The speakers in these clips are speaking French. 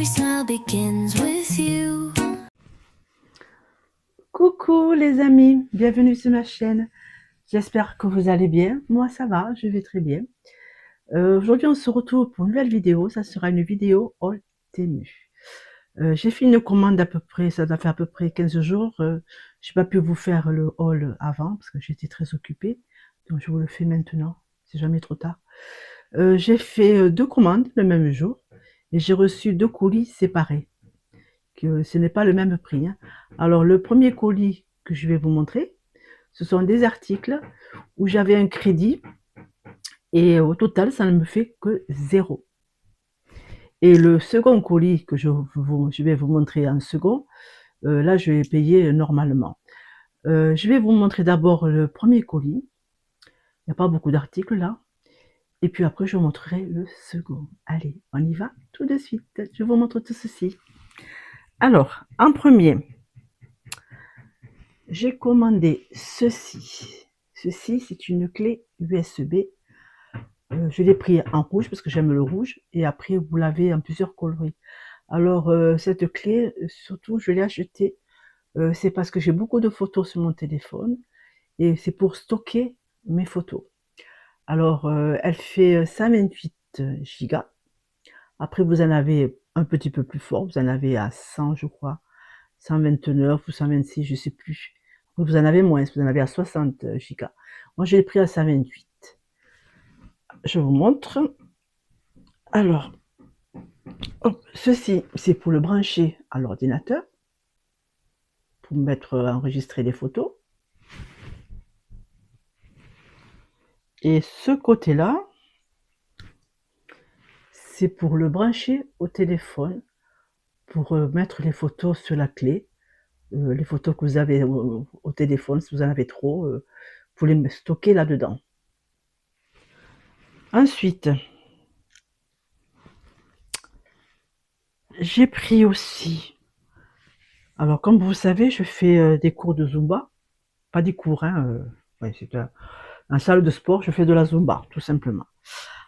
Every smile begins with you. Coucou les amis, bienvenue sur ma chaîne. J'espère que vous allez bien. Moi ça va, je vais très bien. Aujourd'hui on se retrouve pour une nouvelle vidéo. Ça sera une vidéo haul Temu. J'ai fait une commande à peu près, ça doit faire à peu près 15 jours. J'ai pas pu vous faire le haul avant parce que j'étais très occupée. Donc je vous le fais maintenant, c'est jamais trop tard. J'ai fait 2 commandes le même jour et j'ai reçu 2 colis séparés. Que ce n'est pas le même prix, hein. Alors le premier colis que je vais vous montrer, ce sont des articles où j'avais un crédit et au total ça ne me fait que 0. Et le second colis que je vais vous montrer en second, là je vais payer normalement. Je vais vous montrer d'abord le premier colis. Il n'y a pas beaucoup d'articles là. Et puis après je vous montrerai le second. Allez, on y va tout de suite. Je vous montre tout ceci. Alors, en premier, j'ai commandé ceci. Ceci, c'est une clé USB. Je l'ai pris en rouge parce que j'aime le rouge. Et après, vous l'avez en plusieurs coloris. Alors, cette clé, surtout, je l'ai achetée. C'est parce que j'ai beaucoup de photos sur mon téléphone. Et c'est pour stocker mes photos. Alors, elle fait 128 Go. Après, vous en avez un petit peu plus fort. Vous en avez à 100, je crois. 129 ou 126, je ne sais plus. Vous en avez moins, vous en avez à 60 Go. Moi, je l'ai pris à 128. Je vous montre. Alors, ceci, c'est pour le brancher à l'ordinateur, pour enregistrer les photos. Et ce côté-là, c'est pour le brancher au téléphone, pour mettre les photos sur la clé. Les photos que vous avez au téléphone, si vous en avez trop, vous les stocker là-dedans. Ensuite, j'ai pris aussi, alors comme vous savez, je fais des cours de Zumba, pas des cours, hein, ouais, c'est un salle de sport, je fais de la Zumba, tout simplement.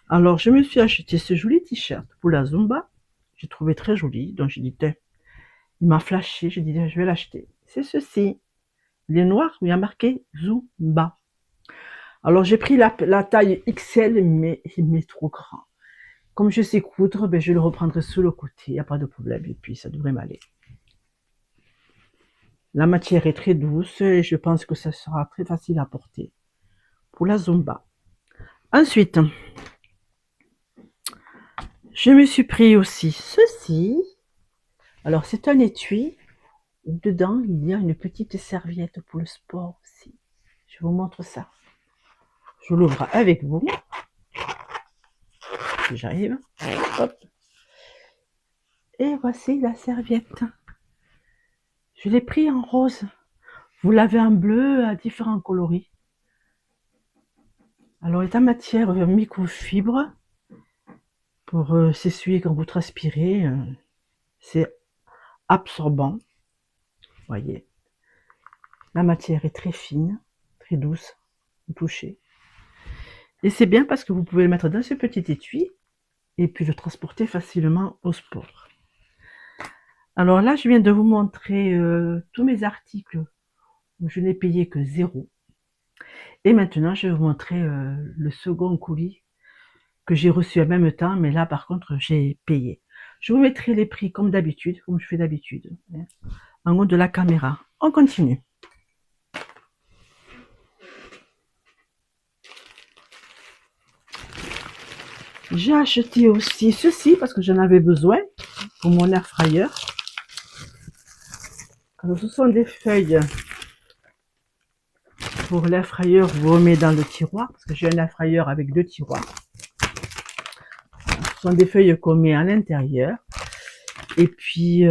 Alors je me suis acheté ce joli t-shirt pour la Zumba, j'ai trouvé très joli, donc j'ai dit, il m'a flashé, j'ai dit, je vais l'acheter. C'est ceci, il est noir, il y a marqué Zumba. Alors j'ai pris la taille XL, mais il m'est trop grand. Comme je sais coudre, ben, je le reprendrai sur le côté, il n'y a pas de problème, et puis ça devrait m'aller. La matière est très douce et je pense que ça sera très facile à porter pour la Zumba. Ensuite, je me suis pris aussi ceci. Alors c'est un étui. Dedans, il y a une petite serviette pour le sport aussi. Je vous montre ça. Je l'ouvre avec vous. Si j'arrive. Hop. Et voici la serviette. Je l'ai pris en rose. Vous l'avez en bleu à différents coloris. Alors, il est en matière microfibre pour s'essuyer quand vous transpirez. C'est absorbant. Voyez. La matière est très fine, très douce au toucher. Et c'est bien parce que vous pouvez le mettre dans ce petit étui et puis le transporter facilement au sport. Alors là, je viens de vous montrer tous mes articles où je n'ai payé que 0. Et maintenant, je vais vous montrer le second colis que j'ai reçu en même temps, mais là, par contre, j'ai payé. Je vous mettrai les prix comme d'habitude, comme je fais d'habitude, hein, en haut de la caméra. On continue. J'ai acheté aussi ceci parce que j'en avais besoin pour mon air fryer. Alors, ce sont des feuilles pour l'air fryer, vous remettez dans le tiroir parce que j'ai un air fryer avec 2 tiroirs. Ce sont des feuilles qu'on met à l'intérieur. Et puis,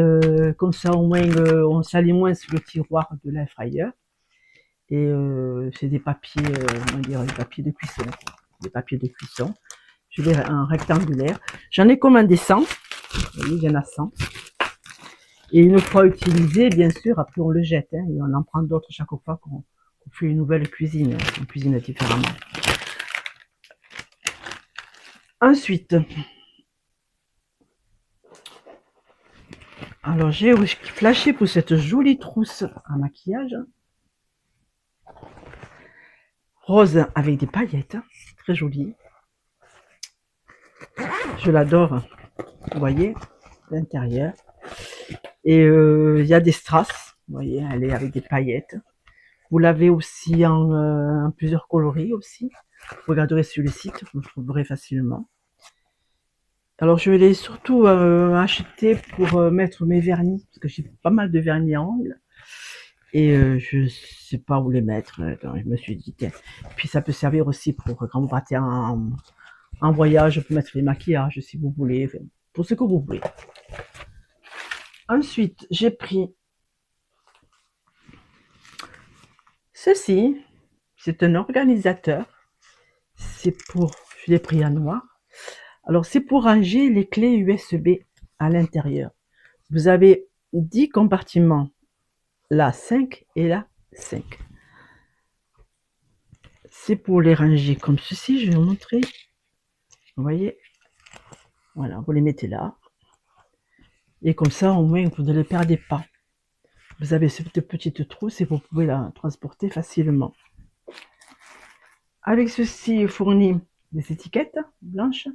comme ça, au moins, on salit moins sur le tiroir de l'air fryer. Et c'est des papiers, on va dire, des papiers de cuisson. Des papiers de cuisson. Je l'ai en rectangulaire. J'en ai commandé 100. Vous voyez, il y en a 100. Et une fois utilisé, bien sûr, après on le jette. Hein, et on en prend d'autres chaque fois qu'on fait une nouvelle cuisine. On cuisine différemment. Ensuite, Alors, j'ai flashé pour cette jolie trousse à maquillage. Rose avec des paillettes. Très jolie. Je l'adore. Vous voyez, l'intérieur. Et il y a des strass. Vous voyez, elle est avec des paillettes. Vous l'avez aussi en plusieurs coloris aussi. Vous regarderez sur le site, vous le trouverez facilement. Alors je l'ai surtout acheté pour mettre mes vernis, parce que j'ai pas mal de vernis à ongles. Et je sais pas où les mettre. Donc, je me suis dit, tiens. Puis ça peut servir aussi pour quand vous partez en voyage, pour mettre les maquillages si vous voulez, enfin, pour ce que vous voulez. Ensuite, j'ai pris ceci. C'est un organisateur. C'est pour, je l'ai pris en noir. Alors, c'est pour ranger les clés USB à l'intérieur. Vous avez 10 compartiments, la 5 et la 5. C'est pour les ranger comme ceci, je vais vous montrer. Vous voyez, voilà, vous les mettez là. Et comme ça, au moins, vous ne les perdez pas. Vous avez cette petite trousse et vous pouvez la transporter facilement. Avec ceci fourni des étiquettes blanches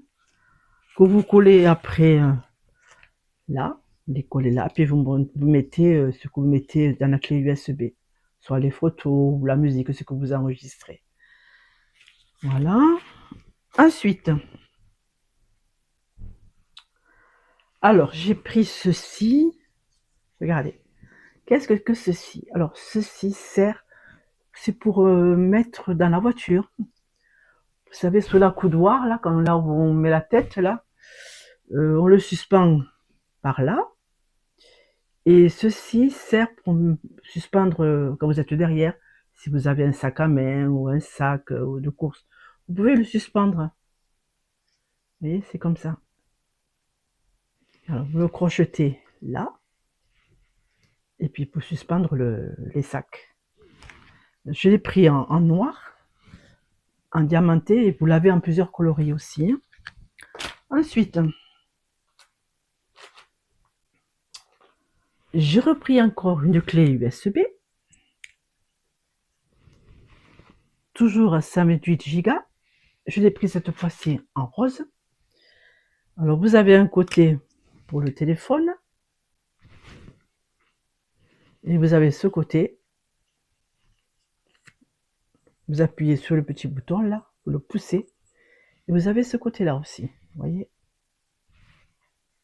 que vous collez après là, les collez là, puis vous mettez ce que vous mettez dans la clé USB, soit les photos ou la musique, ce que vous enregistrez. Voilà. Ensuite, alors j'ai pris ceci. Regardez, qu'est-ce que ceci? Alors ceci sert, c'est pour mettre dans la voiture. Vous savez, sous la coudoir, là, quand là où on met la tête, là, on le suspend par là. Et ceci sert pour suspendre quand vous êtes derrière, si vous avez un sac à main ou un sac de course. Vous pouvez le suspendre. Vous voyez, c'est comme ça. Alors, vous le crochetez là. Et puis, pour suspendre les sacs. Je l'ai pris en noir, en diamanté, et vous l'avez en plusieurs coloris aussi. Ensuite, j'ai repris encore une clé USB. Toujours à 128 Go. Je l'ai pris cette fois-ci en rose. Alors, vous avez un côté pour le téléphone. Et vous avez ce côté. Vous appuyez sur le petit bouton là, vous le poussez. Et vous avez ce côté-là aussi. Vous voyez?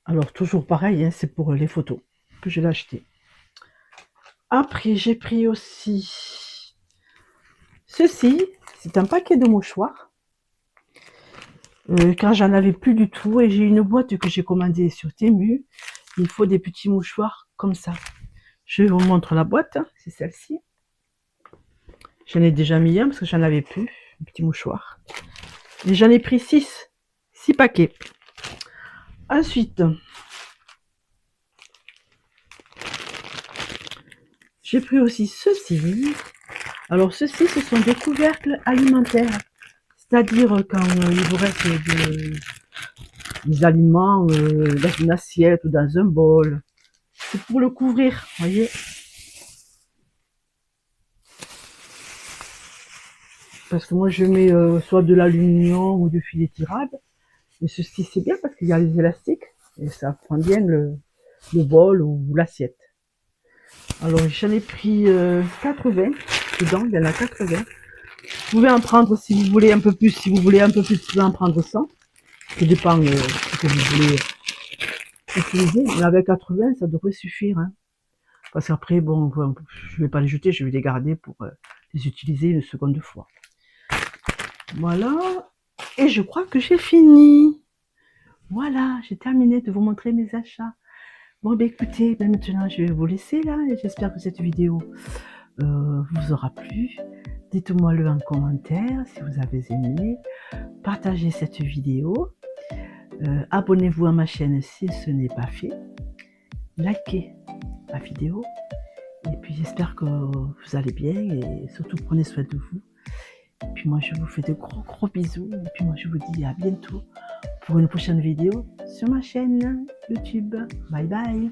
Alors, toujours pareil, hein, c'est pour les photos que je l'ai acheté. Après, j'ai pris aussi ceci. C'est un paquet de mouchoirs. Car j'en avais plus du tout. Et j'ai une boîte que j'ai commandée sur Temu. Il faut des petits mouchoirs comme ça. Je vous montre la boîte. C'est celle-ci. J'en ai déjà mis un parce que j'en avais plus. Un petit mouchoir. Et j'en ai pris 6 paquets. Ensuite, j'ai pris aussi ceci. Alors ceci, ce sont des couvercles alimentaires. C'est-à-dire quand il vous reste des aliments dans une assiette ou dans un bol. C'est pour le couvrir, voyez. Parce que moi je mets soit de l'aluminium ou du filet tirable. Et ceci c'est bien parce qu'il y a les élastiques. Et ça prend bien le bol ou l'assiette. Alors j'en ai pris 80 dedans, il y en a 80. Vous pouvez en prendre si vous voulez un peu plus, si vous voulez un peu plus, vous pouvez en prendre 100. Ça dépend de ce que vous voulez utiliser. Mais avec 80, ça devrait suffire. Hein. Parce qu'après, bon, je vais pas les jeter, je vais les garder pour les utiliser une seconde fois. Voilà. Et je crois que j'ai fini. Voilà, j'ai terminé de vous montrer mes achats. Bon, ben écoutez, ben maintenant je vais vous laisser là. Et j'espère que cette vidéo vous aura plu. Dites-moi le en commentaire si vous avez aimé. Partagez cette vidéo. Abonnez-vous à ma chaîne si ce n'est pas fait. Likez la vidéo. Et puis j'espère que vous allez bien et surtout prenez soin de vous. Et puis moi je vous fais de gros bisous. Et puis moi je vous dis à bientôt pour une prochaine vidéo sur ma chaîne YouTube. Bye bye.